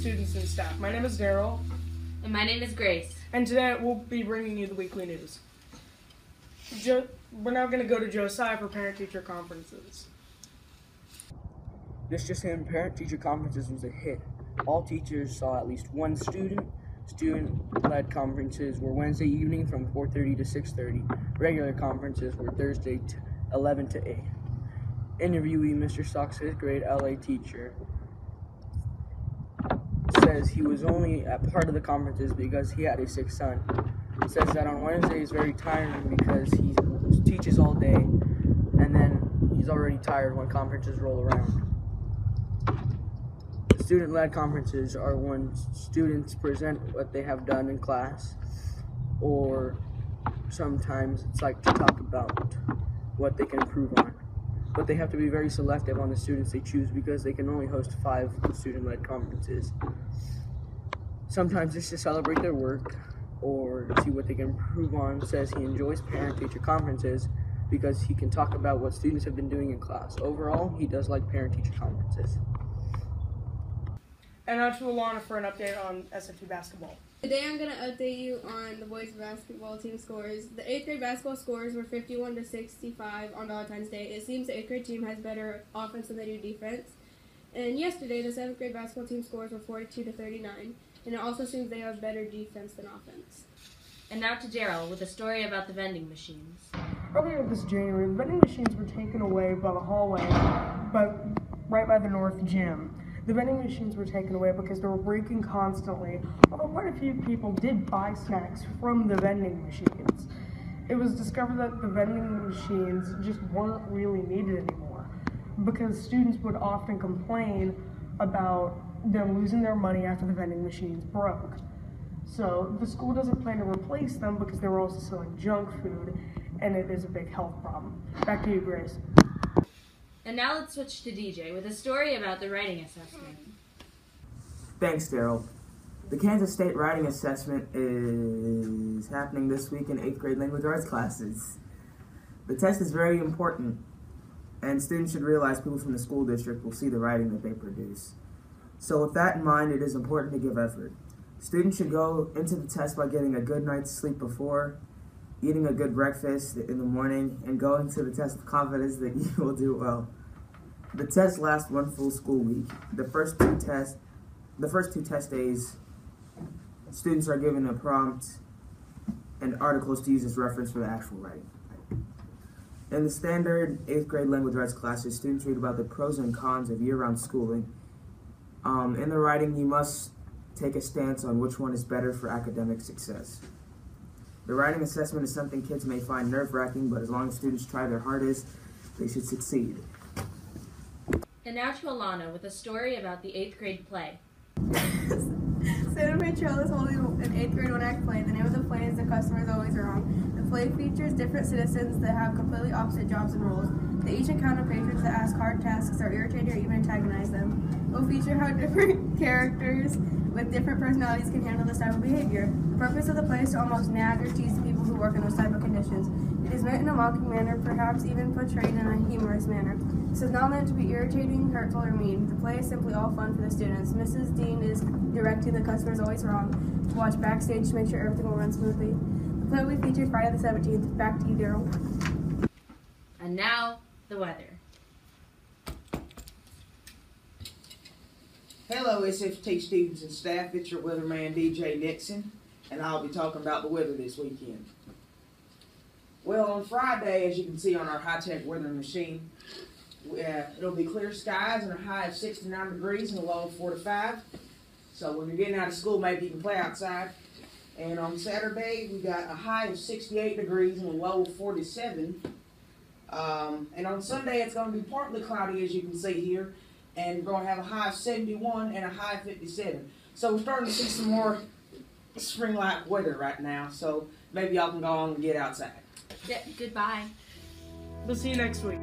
students and staff. My name is Daryl. And my name is Grace. And today we'll be bringing you the weekly news. We're now going to go to Josiah for Parent-Teacher Conferences. This just in, Parent-Teacher Conferences was a hit. All teachers saw at least one student. Student-led conferences were Wednesday evening from 4:30 to 6:30. Regular conferences were Thursday 11 to 8. Interviewee Mr. Stock's 5th grade LA teacher says he was only at part of the conferences because he had a sick son. Says that on Wednesday is very tiring because he teaches all day and then he's already tired when conferences roll around. Student-led conferences are when students present what they have done in class, or sometimes it's like to talk about what they can improve on. But they have to be very selective on the students they choose because they can only host 5 student-led conferences. Sometimes it's to celebrate their work or see what they can improve on. Says he enjoys parent-teacher conferences because he can talk about what students have been doing in class. Overall, he does like parent-teacher conferences. And now to Alana for an update on SFT basketball. Today I'm going to update you on the boys basketball team scores. The 8th grade basketball scores were 51-65 on Valentine's Day. It seems the 8th grade team has better offense than they do defense. And yesterday the 7th grade basketball team scores were 42-39. And it also seems they have better defense than offense. And now to Daryl with a story about the vending machines. Earlier this January, the vending machines were taken away by the hallway, but right by the north gym. The vending machines were taken away because they were breaking constantly, although quite a few people did buy snacks from the vending machines. It was discovered that the vending machines just weren't really needed anymore because students would often complain about them losing their money after the vending machines broke. So the school doesn't plan to replace them because they were also selling junk food, and it is a big health problem. Back to you, Grace. And now let's switch to DJ with a story about the writing assessment. Thanks, Daryl. The Kansas State Writing Assessment is happening this week in 8th grade language arts classes. The test is very important, and students should realize people from the school district will see the writing that they produce. So with that in mind, it is important to give effort. Students should go into the test by getting a good night's sleep before, eating a good breakfast in the morning, and going to the test with confidence that you will do well. The test lasts one full school week. The first two test days, students are given a prompt and articles to use as reference for the actual writing. In the standard 8th grade language arts classes, students read about the pros and cons of year-round schooling. In the writing, you must take a stance on which one is better for academic success. The writing assessment is something kids may find nerve-wracking, but as long as students try their hardest, they should succeed. And now to Alana with a story about the 8th grade play. Santa Fe Trail is holding an 8th grade one-act play. The name of the play is The Customer is Always Wrong. The play features different citizens that have completely opposite jobs and roles. They each encounter patrons that ask hard tasks or irritate or even antagonize them. It will feature how different characters with different personalities can handle this type of behavior. The purpose of the play is to almost nag or tease the people who work in those type of conditions. It is meant in a mocking manner, perhaps even portrayed in a humorous manner. This is not meant to be irritating, hurtful, or mean. The play is simply all fun for the students. Mrs. Dean is directing The Customer is Always Wrong to watch backstage to make sure everything will run smoothly. The play will be featured Friday the 17th. Back to you, Daryl. And now, the weather. Hello, SFT students and staff. It's your weatherman, DJ Nixon, and I'll be talking about the weather this weekend. Well, on Friday, as you can see on our high-tech weather machine, it'll be clear skies and a high of 69 degrees and a low of 45. So when you're getting out of school, maybe you can play outside. And on Saturday, we got a high of 68 degrees and a low of 47. And on Sunday, it's going to be partly cloudy, as you can see here. And we're going to have a high of 71 and a high of 57. So we're starting to see some more spring-like weather right now. So maybe y'all can go on and get outside. Yeah, goodbye. We'll see you next week.